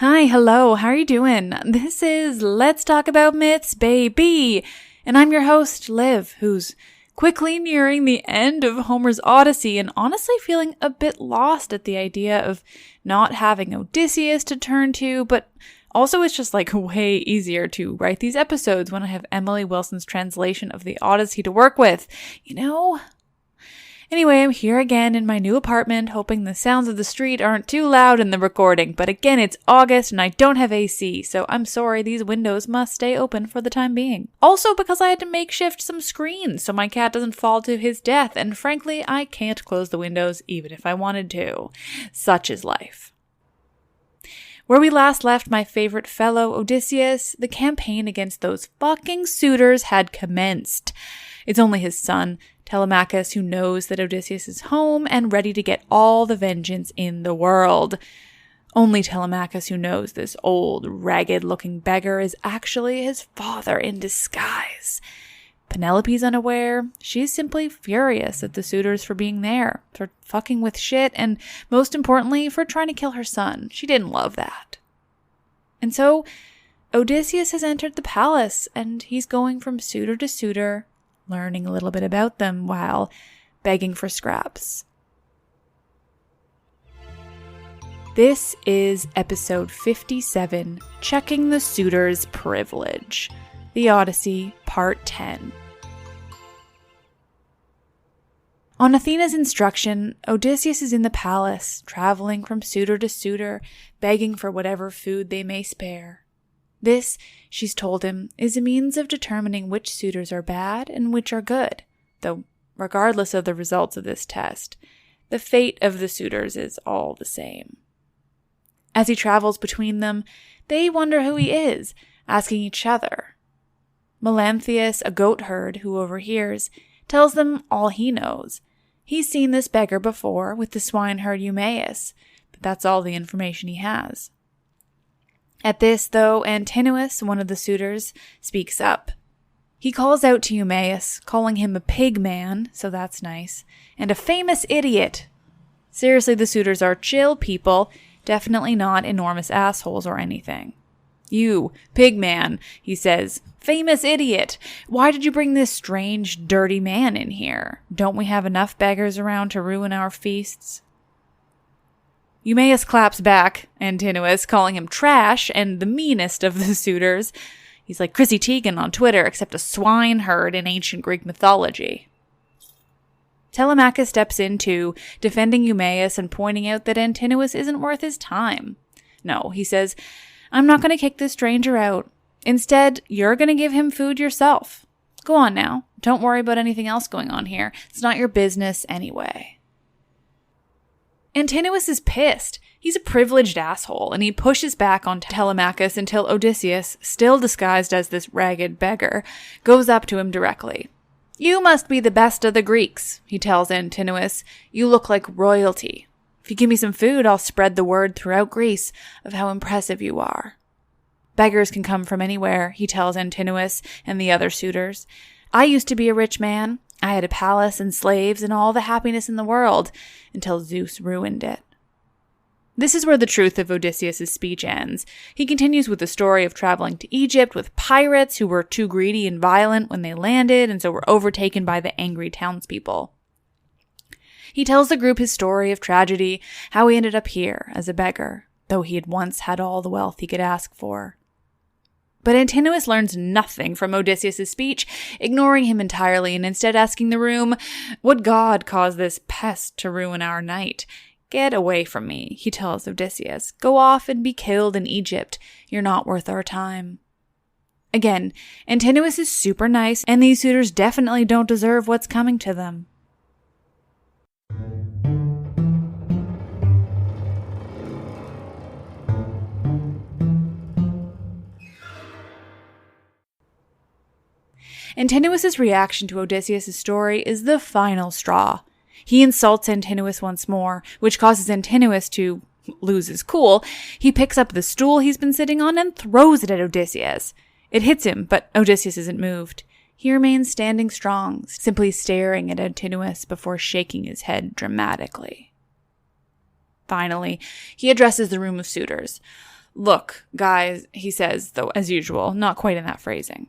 Hi, hello, how are you doing? This is Let's Talk About Myths, baby! And I'm your host, Liv, who's quickly nearing the end of Homer's Odyssey and honestly feeling a bit lost at the idea of not having Odysseus to turn to, but also it's just way easier to write these episodes when I have Emily Wilson's translation of the Odyssey to work with, Anyway, I'm here again in my new apartment, hoping the sounds of the street aren't too loud in the recording. But again, it's August and I don't have AC, so I'm sorry these windows must stay open for the time being. Also because I had to makeshift some screens so my cat doesn't fall to his death, and frankly, I can't close the windows even if I wanted to. Such is life. Where we last left my favorite fellow, Odysseus, the campaign against those fucking suitors had commenced. It's only his son, Telemachus, who knows that Odysseus is home and ready to get all the vengeance in the world. Only Telemachus who knows this old, ragged-looking beggar is actually his father in disguise. Penelope's unaware. She's simply furious at the suitors for being there, for fucking with shit, and most importantly, for trying to kill her son. She didn't love that. And so, Odysseus has entered the palace, and he's going from suitor to suitor, learning a little bit about them while begging for scraps. This is episode 57, Checking the Suitor's Privilege. The Odyssey, Part 10. On Athena's instruction, Odysseus is in the palace, traveling from suitor to suitor, begging for whatever food they may spare. This, she's told him, is a means of determining which suitors are bad and which are good, though regardless of the results of this test, the fate of the suitors is all the same. As he travels between them, they wonder who he is, asking each other. Melanthius, a goatherd who overhears, tells them all he knows. He's seen this beggar before with the swineherd Eumaeus, but that's all the information he has. At this, though, Antinous, one of the suitors, speaks up. He calls out to Eumaeus, calling him a pig man, so that's nice, and a famous idiot. Seriously, the suitors are chill people, definitely not enormous assholes or anything. You, pig man, he says, famous idiot, why did you bring this strange, dirty man in here? Don't we have enough beggars around to ruin our feasts? Eumaeus claps back, Antinous, calling him trash and the meanest of the suitors. He's like Chrissy Teigen on Twitter, except a swineherd in ancient Greek mythology. Telemachus steps in too, defending Eumaeus and pointing out that Antinous isn't worth his time. No, he says, I'm not going to kick this stranger out. Instead, you're going to give him food yourself. Go on now. Don't worry about anything else going on here. It's not your business anyway. Antinous is pissed. He's a privileged asshole, and he pushes back on Telemachus until Odysseus, still disguised as this ragged beggar, goes up to him directly. You must be the best of the Greeks, he tells Antinous. You look like royalty. If you give me some food, I'll spread the word throughout Greece of how impressive you are. Beggars can come from anywhere, he tells Antinous and the other suitors. I used to be a rich man. I had a palace and slaves and all the happiness in the world, until Zeus ruined it. This is where the truth of Odysseus' speech ends. He continues with the story of traveling to Egypt with pirates who were too greedy and violent when they landed and so were overtaken by the angry townspeople. He tells the group his story of tragedy, how he ended up here as a beggar, though he had once had all the wealth he could ask for. But Antinous learns nothing from Odysseus' speech, ignoring him entirely and instead asking the room, would God cause this pest to ruin our night? Get away from me, he tells Odysseus. Go off and be killed in Egypt. You're not worth our time. Again, Antinous is super nice, and these suitors definitely don't deserve what's coming to them. Antinous' reaction to Odysseus' story is the final straw. He insults Antinous once more, which causes Antinous to lose his cool. He picks up the stool he's been sitting on and throws it at Odysseus. It hits him, but Odysseus isn't moved. He remains standing strong, simply staring at Antinous before shaking his head dramatically. Finally, he addresses the room of suitors. Look, guys, he says, though as usual, not quite in that phrasing.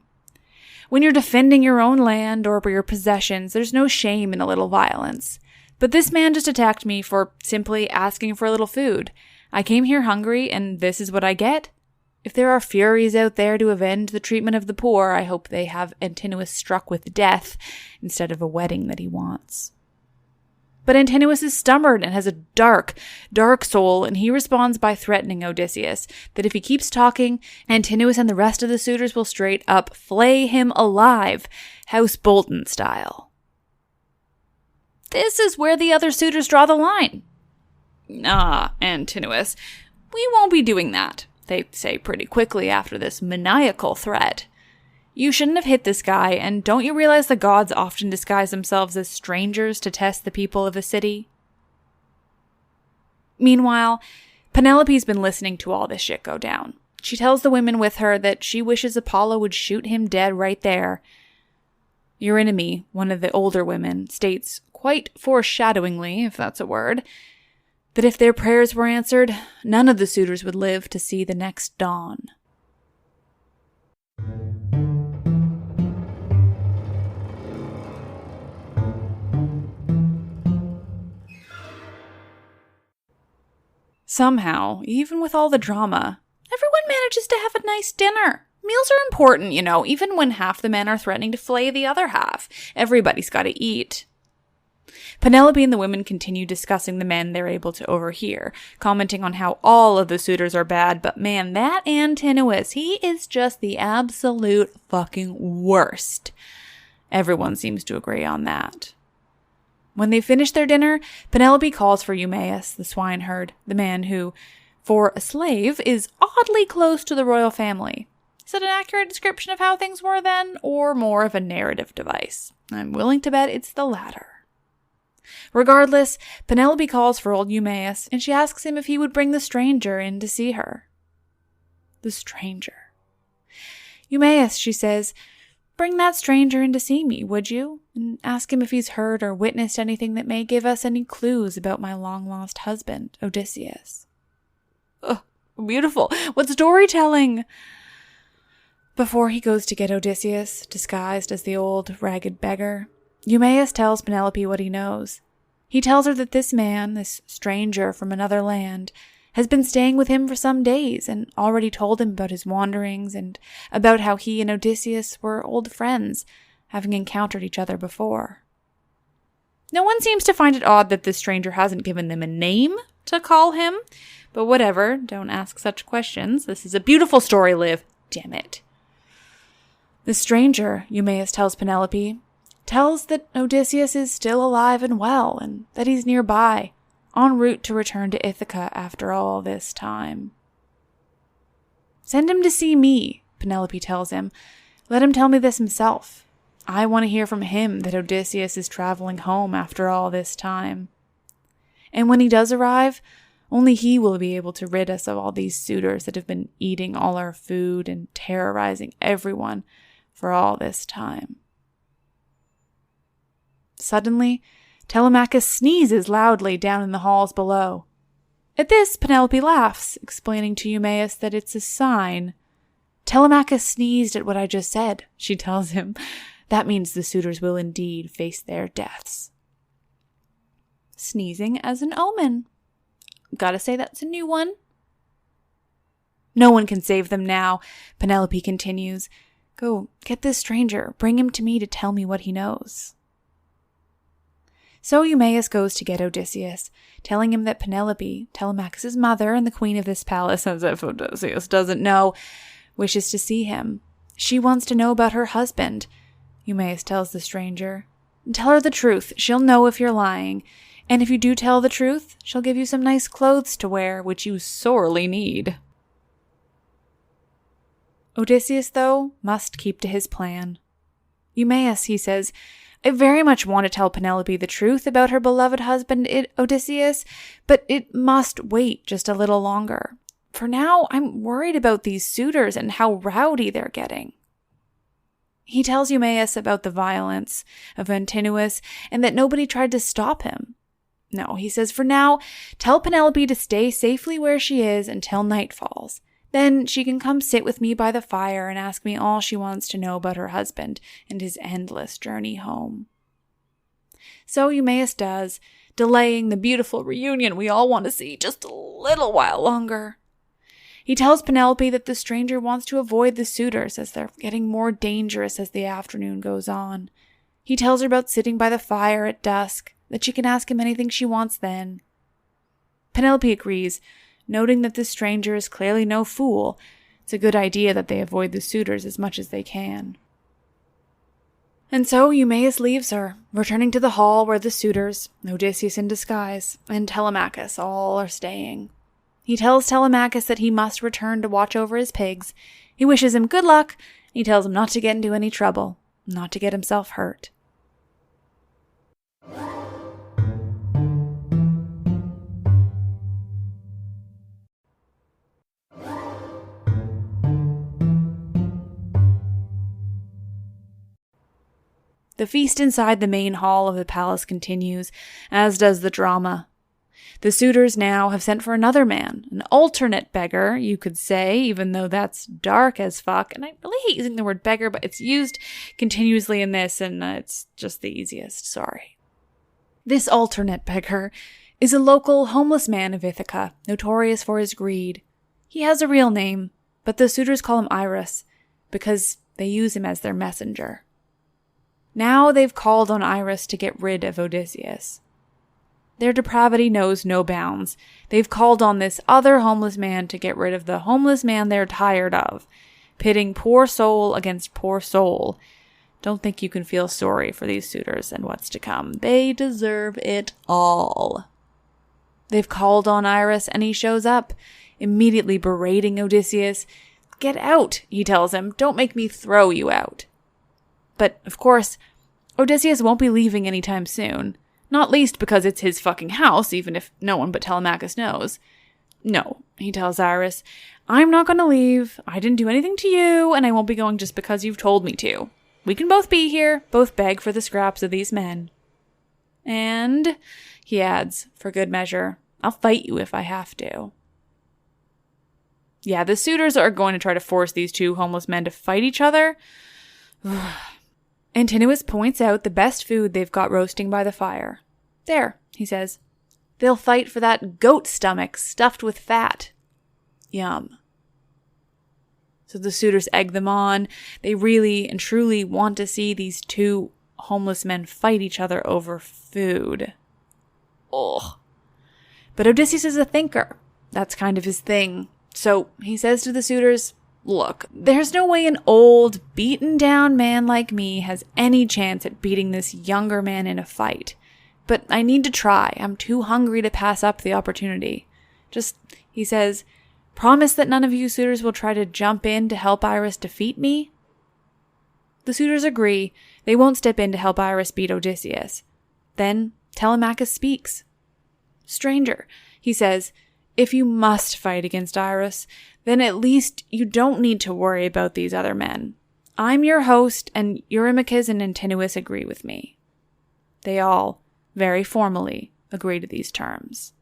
When you're defending your own land or your possessions, there's no shame in a little violence. But this man just attacked me for simply asking for a little food. I came here hungry, and this is what I get. If there are furies out there to avenge the treatment of the poor, I hope they have Antinous struck with death instead of a wedding that he wants. But Antinous is stubborn and has a dark, dark soul, and he responds by threatening Odysseus that if he keeps talking, Antinous and the rest of the suitors will straight up flay him alive, House Bolton style. This is where the other suitors draw the line. Antinous, we won't be doing that, they say pretty quickly after this maniacal threat. You shouldn't have hit this guy, and don't you realize the gods often disguise themselves as strangers to test the people of a city? Meanwhile, Penelope's been listening to all this shit go down. She tells the women with her that she wishes Apollo would shoot him dead right there. Eurynome, one of the older women, states, quite foreshadowingly, if that's a word, that if their prayers were answered, none of the suitors would live to see the next dawn. Somehow, even with all the drama, everyone manages to have a nice dinner. Meals are important, even when half the men are threatening to flay the other half. Everybody's got to eat. Penelope and the women continue discussing the men they're able to overhear, commenting on how all of the suitors are bad, but man, that Antinous, he is just the absolute fucking worst. Everyone seems to agree on that. When they finish their dinner, Penelope calls for Eumaeus, the swineherd, the man who, for a slave, is oddly close to the royal family. Is it an accurate description of how things were then, or more of a narrative device? I'm willing to bet it's the latter. Regardless, Penelope calls for old Eumaeus, and she asks him if he would bring the stranger in to see her. The stranger. Eumaeus, she says, bring that stranger in to see me, would you? And ask him if he's heard or witnessed anything that may give us any clues about my long-lost husband, Odysseus. Ugh, beautiful. What storytelling! Before he goes to get Odysseus, disguised as the old, ragged beggar, Eumaeus tells Penelope what he knows. He tells her that this man, this stranger from another land, has been staying with him for some days and already told him about his wanderings and about how he and Odysseus were old friends, having encountered each other before. No one seems to find it odd that this stranger hasn't given them a name to call him, but whatever, don't ask such questions. This is a beautiful story, Liv. Damn it. The stranger, Eumaeus tells Penelope, tells that Odysseus is still alive and well, and that he's nearby, en route to return to Ithaca after all this time. Send him to see me, Penelope tells him. Let him tell me this himself. I want to hear from him that Odysseus is traveling home after all this time. And when he does arrive, only he will be able to rid us of all these suitors that have been eating all our food and terrorizing everyone for all this time. Suddenly, Telemachus sneezes loudly down in the halls below. At this, Penelope laughs, explaining to Eumaeus that it's a sign. Telemachus sneezed at what I just said, she tells him. That means the suitors will indeed face their deaths. Sneezing as an omen. Gotta say that's a new one. No one can save them now, Penelope continues. Go, get this stranger, bring him to me to tell me what he knows. So Eumaeus goes to get Odysseus, telling him that Penelope, Telemachus' mother and the queen of this palace, as if Odysseus doesn't know, wishes to see him. She wants to know about her husband, Eumaeus tells the stranger. Tell her the truth, she'll know if you're lying, and if you do tell the truth, she'll give you some nice clothes to wear, which you sorely need. Odysseus, though, must keep to his plan. Eumaeus, he says, I very much want to tell Penelope the truth about her beloved husband, Odysseus, but it must wait just a little longer. For now, I'm worried about these suitors and how rowdy they're getting. He tells Eumaeus about the violence of Antinous and that nobody tried to stop him. No, he says, for now, tell Penelope to stay safely where she is until night falls. Then she can come sit with me by the fire and ask me all she wants to know about her husband and his endless journey home. So Eumaeus does, delaying the beautiful reunion we all want to see just a little while longer. He tells Penelope that the stranger wants to avoid the suitors as they're getting more dangerous as the afternoon goes on. He tells her about sitting by the fire at dusk, that she can ask him anything she wants then. Penelope agrees, noting that this stranger is clearly no fool. It's a good idea that they avoid the suitors as much as they can. And so Eumaeus leaves her, returning to the hall where the suitors, Odysseus in disguise, and Telemachus all are staying. He tells Telemachus that he must return to watch over his pigs. He wishes him good luck, and he tells him not to get into any trouble, not to get himself hurt. The feast inside the main hall of the palace continues, as does the drama. The suitors now have sent for another man, an alternate beggar, you could say, even though that's dark as fuck. And I really hate using the word beggar, but it's used continuously in this, and it's just the easiest, sorry. This alternate beggar is a local homeless man of Ithaca, notorious for his greed. He has a real name, but the suitors call him Iris, because they use him as their messenger. Now they've called on Iris to get rid of Odysseus. Their depravity knows no bounds. They've called on this other homeless man to get rid of the homeless man they're tired of, pitting poor soul against poor soul. Don't think you can feel sorry for these suitors and what's to come. They deserve it all. They've called on Iris and he shows up, immediately berating Odysseus. "Get out," he tells him. "Don't make me throw you out." But, of course, Odysseus won't be leaving anytime soon. Not least because it's his fucking house, even if no one but Telemachus knows. "No," he tells Iris, "I'm not going to leave. I didn't do anything to you, and I won't be going just because you've told me to. We can both be here, both beg for the scraps of these men. And," he adds, for good measure, "I'll fight you if I have to." Yeah, the suitors are going to try to force these two homeless men to fight each other. Antinous points out the best food they've got roasting by the fire. "There," he says. "They'll fight for that goat stomach stuffed with fat. Yum." So the suitors egg them on. They really and truly want to see these two homeless men fight each other over food. Ugh. But Odysseus is a thinker. That's kind of his thing. So he says to the suitors, "Look, there's no way an old, beaten-down man like me has any chance at beating this younger man in a fight. But I need to try. I'm too hungry to pass up the opportunity. Just," he says, "promise that none of you suitors will try to jump in to help Iris defeat me." The suitors agree. They won't step in to help Iris beat Odysseus. Then Telemachus speaks. "Stranger," he says, "if you must fight against Iris, then at least you don't need to worry about these other men. I'm your host, and Eurymachus and Antinous agree with me." They all, very formally, agree to these terms.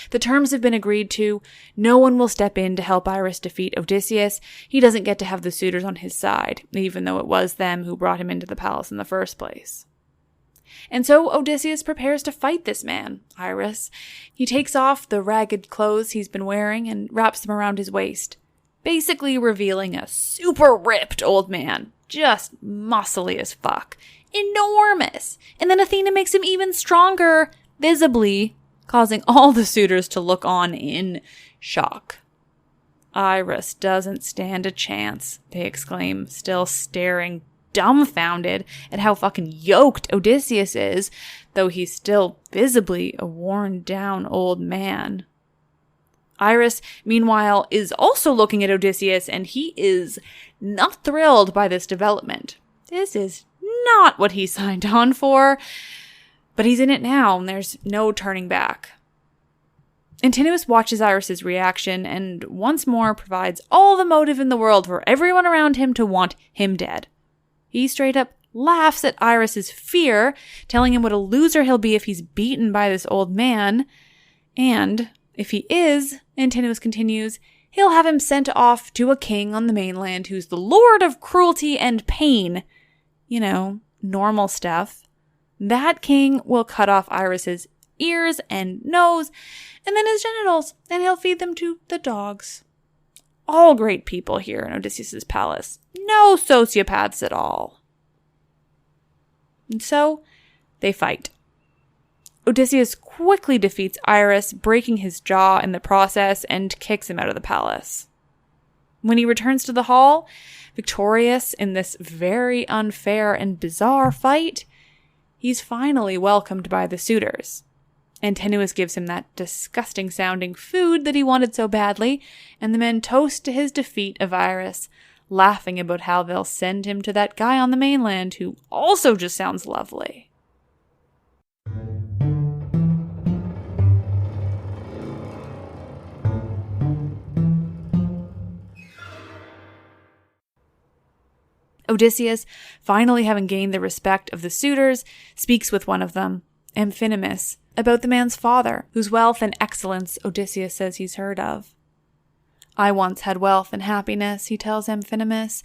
The terms have been agreed to. No one will step in to help Iris defeat Odysseus. He doesn't get to have the suitors on his side, even though it was them who brought him into the palace in the first place. And so Odysseus prepares to fight this man, Iris. He takes off the ragged clothes he's been wearing and wraps them around his waist, basically revealing a super ripped old man, just muscly as fuck, enormous. And then Athena makes him even stronger, visibly, causing all the suitors to look on in shock. "Iris doesn't stand a chance," they exclaim, still staring dumbfounded at how fucking yoked Odysseus is, though he's still visibly a worn-down old man. Iris, meanwhile, is also looking at Odysseus, and he is not thrilled by this development. This is not what he signed on for. But he's in it now, and there's no turning back. Antinous watches Iris's reaction and once more provides all the motive in the world for everyone around him to want him dead. He straight up laughs at Iris's fear, telling him what a loser he'll be if he's beaten by this old man. And if he is, Antinous continues, he'll have him sent off to a king on the mainland who's the lord of cruelty and pain. You know, normal stuff. That king will cut off Iris's ears and nose, and then his genitals, and he'll feed them to the dogs. All great people here in Odysseus' palace. No sociopaths at all. And so, they fight. Odysseus quickly defeats Iris, breaking his jaw in the process, and kicks him out of the palace. When he returns to the hall, victorious in this very unfair and bizarre fight, he's finally welcomed by the suitors. Antinous gives him that disgusting-sounding food that he wanted so badly, and the men toast to his defeat of Iris, laughing about how they'll send him to that guy on the mainland who also just sounds lovely. Odysseus, finally having gained the respect of the suitors, speaks with one of them, Amphinomus, about the man's father, whose wealth and excellence Odysseus says he's heard of. I once had wealth and happiness, he tells Amphinomus,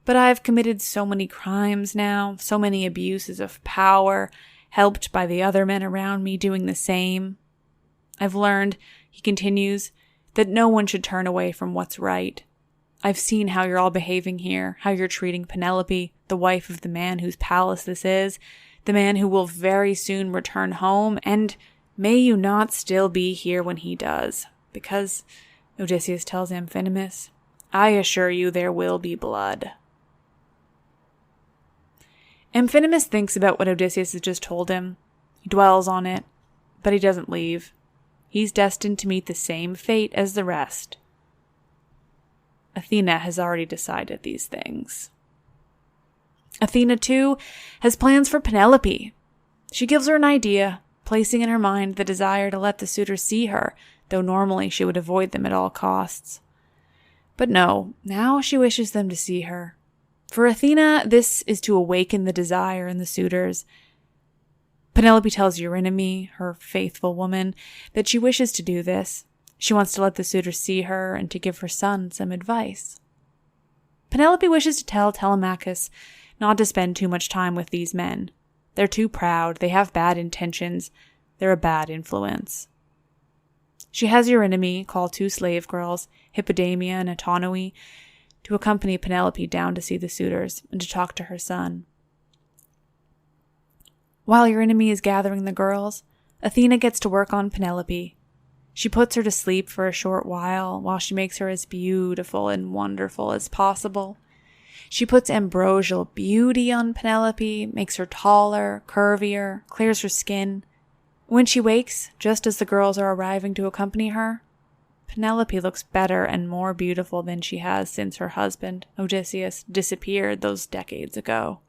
but I've committed so many crimes now, so many abuses of power, helped by the other men around me doing the same. I've learned, he continues, that no one should turn away from what's right. I've seen how you're all behaving here, how you're treating Penelope, the wife of the man whose palace this is, the man who will very soon return home, and may you not still be here when he does, because, Odysseus tells Amphinomus, I assure you there will be blood. Amphinomus thinks about what Odysseus has just told him. He dwells on it, but he doesn't leave. He's destined to meet the same fate as the rest. Athena has already decided these things. Athena, too, has plans for Penelope. She gives her an idea, placing in her mind the desire to let the suitors see her, though normally she would avoid them at all costs. But no, now she wishes them to see her. For Athena, this is to awaken the desire in the suitors. Penelope tells Eurynome, her faithful woman, that she wishes to do this. She wants to let the suitors see her and to give her son some advice. Penelope wishes to tell Telemachus not to spend too much time with these men. They're too proud, they have bad intentions, they're a bad influence. She has Eurynome call 2 slave girls, Hippodamia and Autonoe, to accompany Penelope down to see the suitors and to talk to her son. While Eurynome is gathering the girls, Athena gets to work on Penelope. She puts her to sleep for a short while she makes her as beautiful and wonderful as possible. She puts ambrosial beauty on Penelope, makes her taller, curvier, clears her skin. When she wakes, just as the girls are arriving to accompany her, Penelope looks better and more beautiful than she has since her husband, Odysseus, disappeared those decades ago.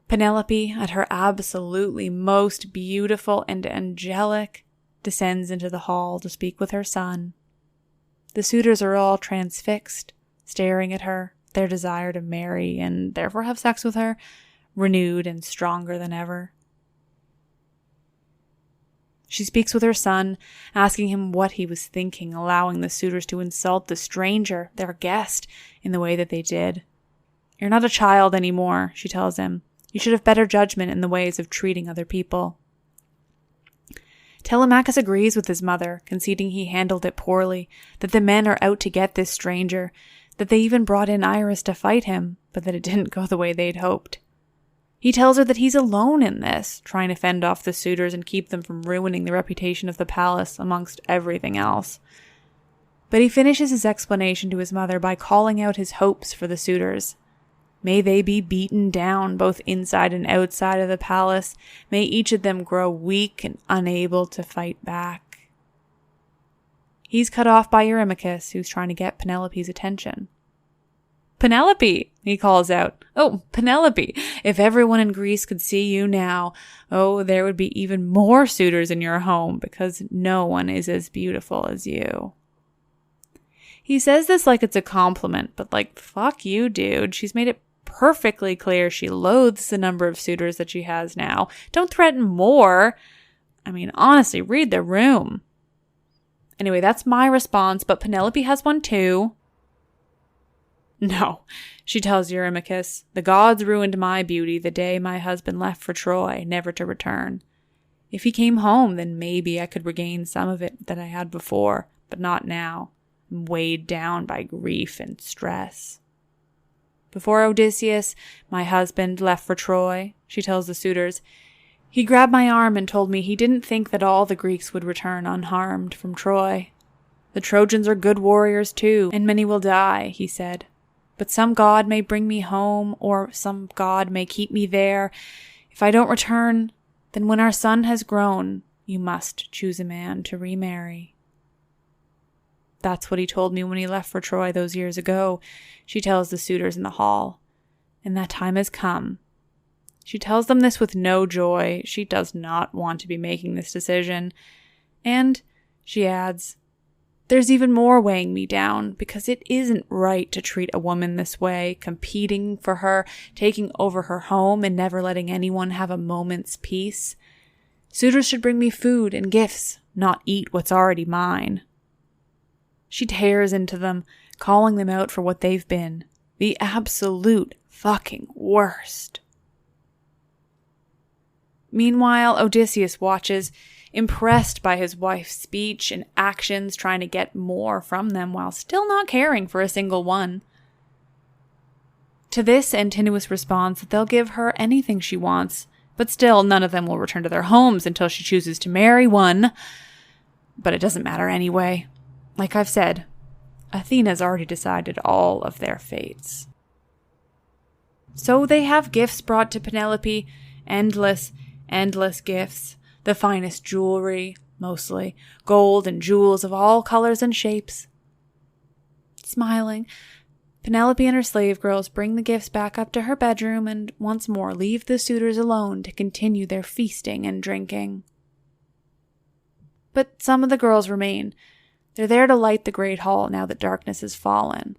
Penelope, at her absolutely most beautiful and angelic, descends into the hall to speak with her son. The suitors are all transfixed, staring at her, their desire to marry and therefore have sex with her, renewed and stronger than ever. She speaks with her son, asking him what he was thinking, allowing the suitors to insult the stranger, their guest, in the way that they did. You're not a child anymore, she tells him. You should have better judgment in the ways of treating other people. Telemachus agrees with his mother, conceding he handled it poorly, that the men are out to get this stranger, that they even brought in Iris to fight him, but that it didn't go the way they'd hoped. He tells her that he's alone in this, trying to fend off the suitors and keep them from ruining the reputation of the palace amongst everything else. But he finishes his explanation to his mother by calling out his hopes for the suitors. May they be beaten down both inside and outside of the palace. May each of them grow weak and unable to fight back. He's cut off by Eurymachus, who's trying to get Penelope's attention. Penelope, he calls out. Oh, Penelope, if everyone in Greece could see you now, oh, there would be even more suitors in your home because no one is as beautiful as you. He says this like it's a compliment, but like, fuck you, dude. She's made it perfectly clear she loathes the number of suitors that she has now. Don't threaten more. I mean, honestly, read the room. Anyway, that's my response, but Penelope has one too. No, she tells Eurymachus, the gods ruined my beauty the day my husband left for Troy, never to return. If he came home, then maybe I could regain some of it that I had before, but not now. I'm weighed down by grief and stress. Before Odysseus, my husband, left for Troy, she tells the suitors, he grabbed my arm and told me he didn't think that all the Greeks would return unharmed from Troy. The Trojans are good warriors too, and many will die, he said. But some god may bring me home, or some god may keep me there. If I don't return, then when our son has grown, you must choose a man to remarry. That's what he told me when he left for Troy those years ago, she tells the suitors in the hall. And that time has come. She tells them this with no joy. She does not want to be making this decision. And, she adds, there's even more weighing me down because it isn't right to treat a woman this way, competing for her, taking over her home and never letting anyone have a moment's peace. Suitors should bring me food and gifts, not eat what's already mine. She tears into them, calling them out for what they've been, the absolute fucking worst. Meanwhile, Odysseus watches, impressed by his wife's speech and actions, trying to get more from them while still not caring for a single one. To this, Antinous responds that they'll give her anything she wants, but still none of them will return to their homes until she chooses to marry one. But it doesn't matter anyway. Like I've said, Athena's already decided all of their fates. So they have gifts brought to Penelope, endless gifts, the finest jewelry, mostly, gold and jewels of all colors and shapes. Smiling, Penelope and her slave girls bring the gifts back up to her bedroom and once more leave the suitors alone to continue their feasting and drinking. But some of the girls remain. They're there to light the great hall now that darkness has fallen.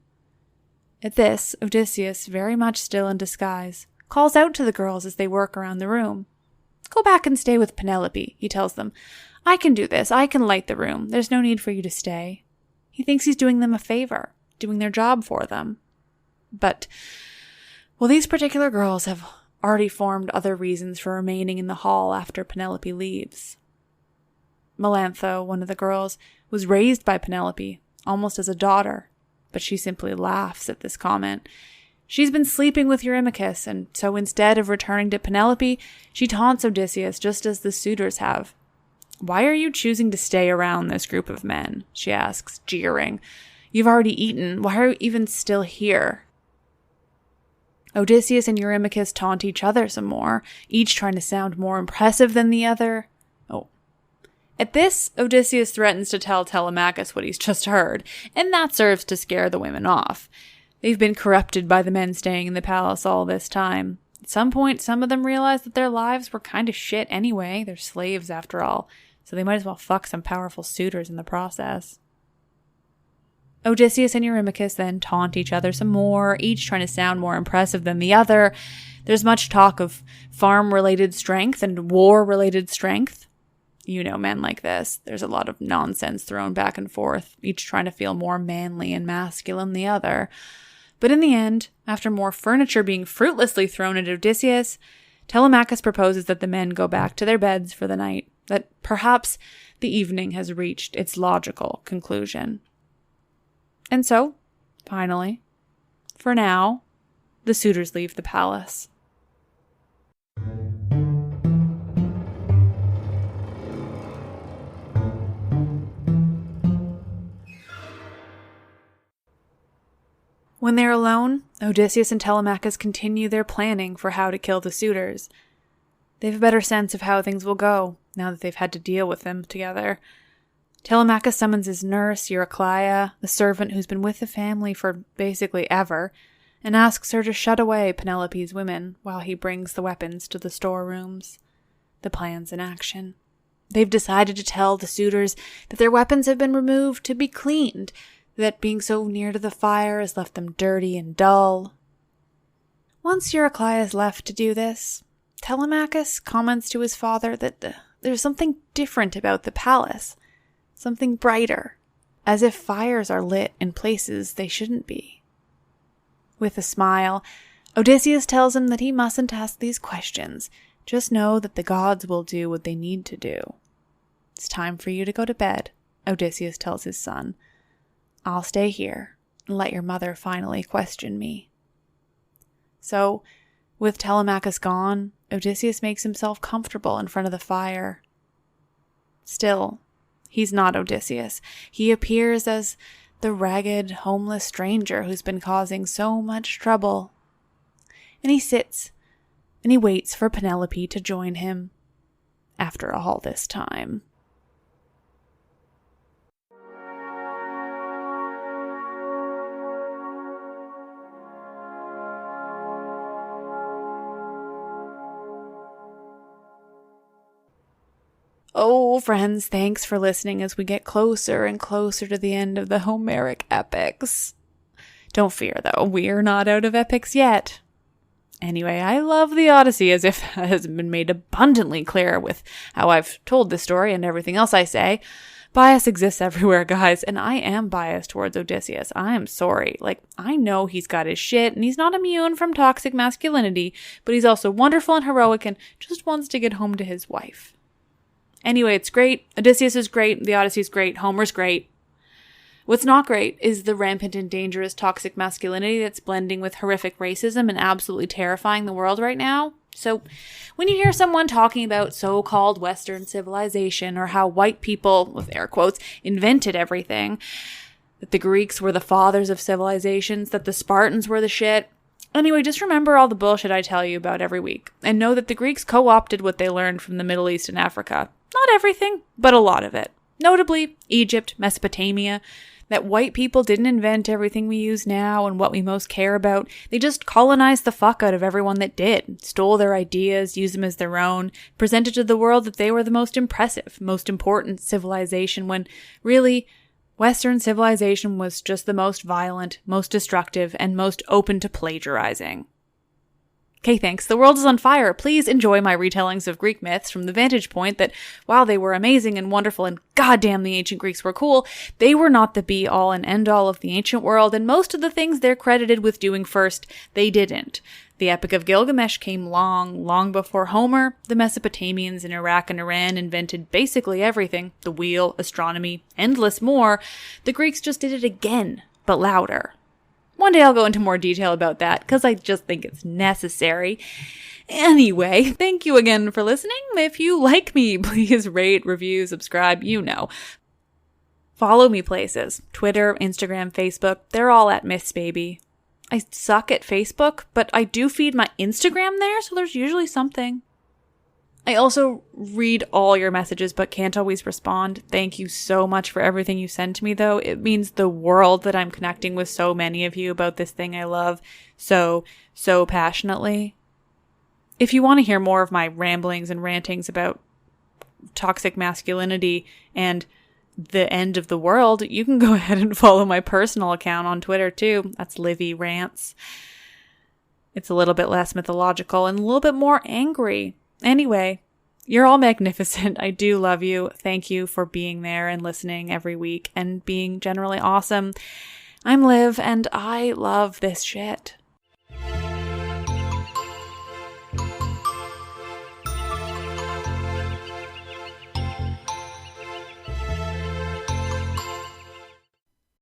At this, Odysseus, very much still in disguise, calls out to the girls as they work around the room. Go back and stay with Penelope, he tells them. I can do this. I can light the room. There's no need for you to stay. He thinks he's doing them a favor, doing their job for them. But, well, these particular girls have already formed other reasons for remaining in the hall after Penelope leaves. Melantho, one of the girls, was raised by Penelope, almost as a daughter, but she simply laughs at this comment. She's been sleeping with Eurymachus, and so instead of returning to Penelope, she taunts Odysseus just as the suitors have. Why are you choosing to stay around this group of men? She asks, jeering. You've already eaten. Why are you even still here? Odysseus and Eurymachus taunt each other some more, each trying to sound more impressive than the other. At this, Odysseus threatens to tell Telemachus what he's just heard, and that serves to scare the women off. They've been corrupted by the men staying in the palace all this time. At some point, some of them realize that their lives were kind of shit anyway. They're slaves after all, so they might as well fuck some powerful suitors in the process. Odysseus and Eurymachus then taunt each other some more, each trying to sound more impressive than the other. There's much talk of farm-related strength and war-related strength. You know men like this. There's a lot of nonsense thrown back and forth, each trying to feel more manly and masculine than the other. But in the end, after more furniture being fruitlessly thrown at Odysseus, Telemachus proposes that the men go back to their beds for the night, that perhaps the evening has reached its logical conclusion. And so, finally, for now, the suitors leave the palace. When they're alone, Odysseus and Telemachus continue their planning for how to kill the suitors. They have a better sense of how things will go, now that they've had to deal with them together. Telemachus summons his nurse, Eurycleia, the servant who's been with the family for basically ever, and asks her to shut away Penelope's women while he brings the weapons to the storerooms. The plan's in action. They've decided to tell the suitors that their weapons have been removed to be cleaned, that being so near to the fire has left them dirty and dull. Once Eurycleia is left to do this, Telemachus comments to his father that there's something different about the palace, something brighter, as if fires are lit in places they shouldn't be. With a smile, Odysseus tells him that he mustn't ask these questions. Just know that the gods will do what they need to do. It's time for you to go to bed, Odysseus tells his son. I'll stay here and let your mother finally question me. So, with Telemachus gone, Odysseus makes himself comfortable in front of the fire. Still, he's not Odysseus. He appears as the ragged, homeless stranger who's been causing so much trouble. And he sits and he waits for Penelope to join him after all this time. Oh, friends, thanks for listening as we get closer and closer to the end of the Homeric epics. Don't fear, though, we're not out of epics yet. Anyway, I love the Odyssey, as if that has been made abundantly clear with how I've told this story and everything else I say. Bias exists everywhere, guys, and I am biased towards Odysseus. I am sorry. I know he's got his shit, and he's not immune from toxic masculinity, but he's also wonderful and heroic and just wants to get home to his wife. Anyway, it's great. Odysseus is great. The Odyssey's great. Homer's great. What's not great is the rampant and dangerous toxic masculinity that's blending with horrific racism and absolutely terrifying the world right now. So when you hear someone talking about so-called Western civilization or how white people, with air quotes, invented everything, that the Greeks were the fathers of civilizations, that the Spartans were the shit. Anyway, just remember all the bullshit I tell you about every week, and know that the Greeks co-opted what they learned from the Middle East and Africa. Not everything, but a lot of it. Notably, Egypt, Mesopotamia, that white people didn't invent everything we use now and what we most care about. They just colonized the fuck out of everyone that did, stole their ideas, used them as their own, presented to the world that they were the most impressive, most important civilization, when really, Western civilization was just the most violent, most destructive, and most open to plagiarizing. Okay, thanks. The world is on fire. Please enjoy my retellings of Greek myths from the vantage point that while they were amazing and wonderful and goddamn the ancient Greeks were cool, they were not the be-all and end-all of the ancient world, and most of the things they're credited with doing first, they didn't. The Epic of Gilgamesh came long before Homer. The Mesopotamians in Iraq and Iran invented basically everything, the wheel, astronomy, endless more. The Greeks just did it again, but louder. One day I'll go into more detail about that, because I just think it's necessary. Anyway, thank you again for listening. If you like me, please rate, review, subscribe, you know. Follow me places. Twitter, Instagram, Facebook, they're all at Myths Baby. I suck at Facebook, but I do feed my Instagram there, so there's usually something. I also read all your messages, but can't always respond. Thank you so much for everything you send to me, though. It means the world that I'm connecting with so many of you about this thing I love so passionately. If you want to hear more of my ramblings and rantings about toxic masculinity and the end of the world, you can go ahead and follow my personal account on Twitter, too. That's Livy Rants. It's a little bit less mythological and a little bit more angry. Anyway, you're all magnificent. I do love you. Thank you for being there and listening every week and being generally awesome. I'm Liv, and I love this shit.